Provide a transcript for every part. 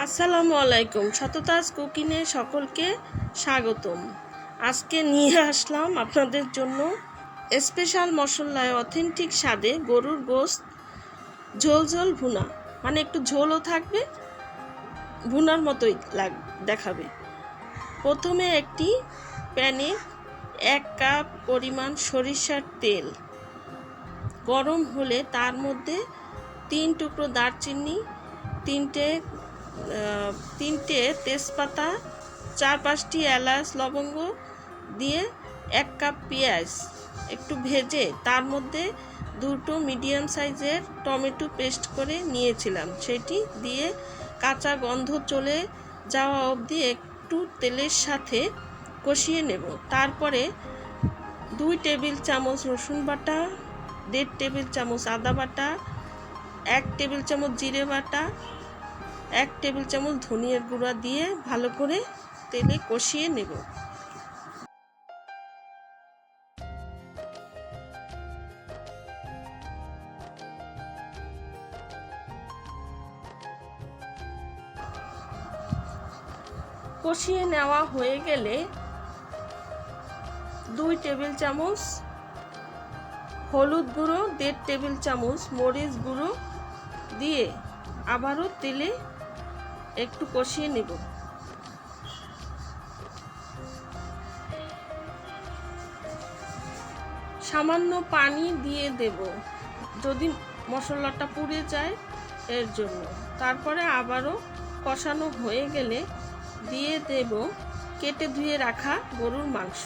আসসালামু আলাইকুম। সততাজ কুকিংয়ে সকলকে স্বাগতম। আজকে নিয়ে আসলাম আপনাদের জন্য স্পেশাল মশলায় অথেন্টিক স্বাদে গরুর গোশত ঝোল ঝোল ভুনা, মানে একটু ঝোলও থাকবে, ভুনার মতোই দেখাবে। প্রথমে একটি প্যানে 1 কাপ পরিমাণ সরিষার তেল গরম হলে তার মধ্যে 3 টুকরো দারচিনি, তিনটে তেজপাতা, 4-5টি এলাচ লবঙ্গ দিয়ে 1 কাপ পেঁয়াজ একটু ভেজে তার মধ্যে 2টো মিডিয়াম সাইজের টমেটো পেস্ট করে নিয়েছিলাম, সেটি দিয়ে কাঁচা গন্ধ চলে যাওয়া অবধি একটু তেলের সাথে কষিয়ে নেব। তারপরে 2 টেবিল চামচ রসুন বাটা, 1.5 টেবিল চামচ আদা বাটা, 1 টেবিল চামচ জিরে বাটা, 1 টেবিল চামচ ধনিয়ার গুঁড়া দিয়ে ভালো করে তেলে কষিয়ে নেব। কষিয়ে নেওয়া হয়ে গেলে 2 টেবিল চামচ হলুদ গুঁড়ো, 1.5 টেবিল চামচ মরিচ গুঁড়ো দিয়ে আবারও তেলে একটু কষিয়ে নেব। সামান্য পানি দিয়ে দেব যদি মশলাটা পুড়ে যায় এর জন্য। তারপরে আবারও কষানো হয়ে গেলে দিয়ে দেব কেটে ধুয়ে রাখা গরুর মাংস।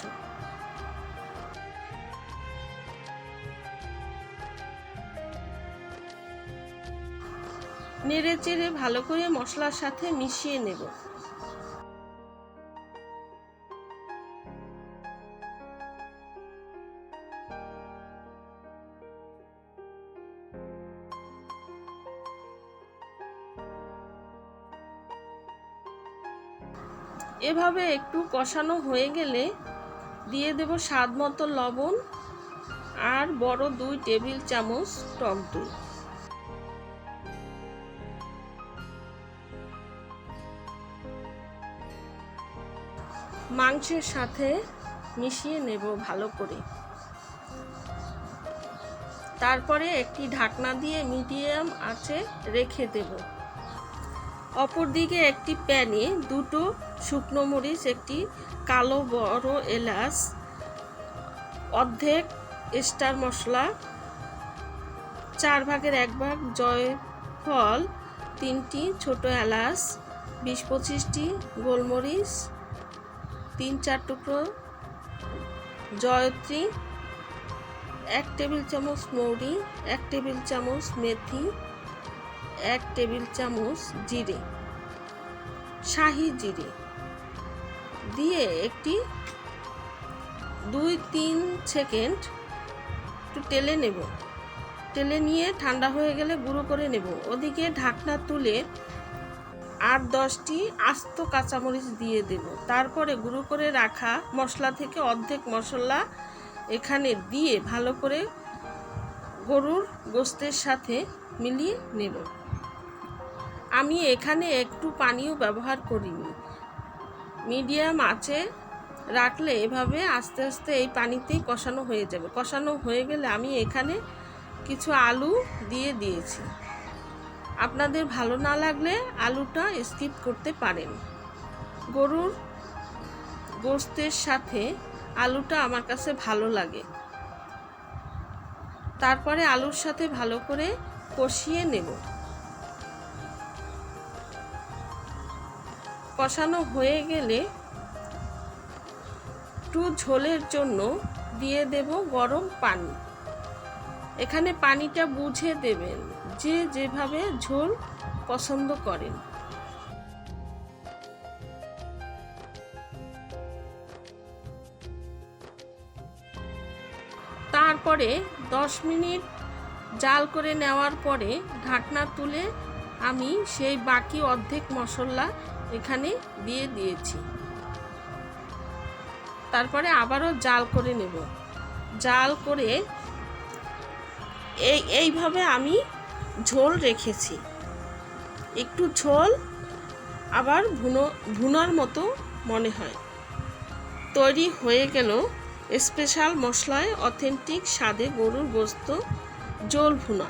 নেড়ে চেড়ে ভালো করে মশলার সাথে মিশিয়ে নেব। এভাবে একটু কষানো হয়ে গেলে দিয়ে দেব স্বাদ মতো লবণ আর বড় 2 টেবিল চামচ টক দই। মাংসের সাথে মিশিয়ে নেব ভালো করে। তারপরে একটি ঢাকনা দিয়ে মিডিয়াম আঁচে রেখে দেব। অপরদিকে একটি প্যানে 2টো শুকনো মরিচ, একটি কালো বড় এলাচ, অর্ধেক স্টার মশলা, 1/4 ভাগ জয়ফল, 3টি ছোট এলাচ, 20-25টি গোলমরিচ, 3-4 টুকরো জয়ত্রী, 1 টেবিল চামচ মৌরি, 1 টেবিল চামচ মেথি, 1 টেবিল চামচ জিরে, শাহি জিরে দিয়ে একটি 2-3 সেকেন্ড একটু টেলে নেব। টেলে নিয়ে ঠান্ডা হয়ে গেলে গুঁড়ো করে নেব। ওদিকে ঢাকনা তুলে 8-10টি আস্ত কাঁচামরিচ দিয়ে দেব। তারপরে গুঁড়ো করে রাখা মশলা থেকে অর্ধেক মশলা এখানে দিয়ে ভালো করে গরুর গোশতের সাথে মিলিয়ে নেব। আমি এখানে একটু পানিও ব্যবহার করিনি। মিডিয়াম আঁচে রাখলে এভাবে আস্তে আস্তে এই পানিতেই কষানো হয়ে যাবে। কষানো হয়ে গেলে আমি এখানে কিছু আলু দিয়ে দিয়েছি। আপনাদের ভালো না লাগলে আলুটা স্কিপ করতে পারেন। গরুর গোশতের সাথে আলুটা আমার কাছে ভালো লাগে। তারপরে আলুর সাথে ভালো করে কষিয়ে নেব। কষানো হয়ে গেলে একটু ঝোলের জন্য দিয়ে দেব গরম পানি। এখানে পানিটা বুঝে দেবেন, যে যেভাবে ঝোল পছন্দ করেন। তারপরে 10 মিনিট জাল করে নেওয়ার পরে ঢাকনা তুলে আমি সেই বাকি অর্ধেক মশলা এখানে দিয়ে দিয়েছি। তারপরে আবারও জাল করে নেব। জাল করে এইভাবে আমি ঝোল রেখেছি। একটু ঝোল আবার ভুনার মতো মনে হয়। তৈরি হয়ে গেল স্পেশাল মশলায় অথেন্টিক স্বাদে গরুর গোশত ঝোল ভুনা।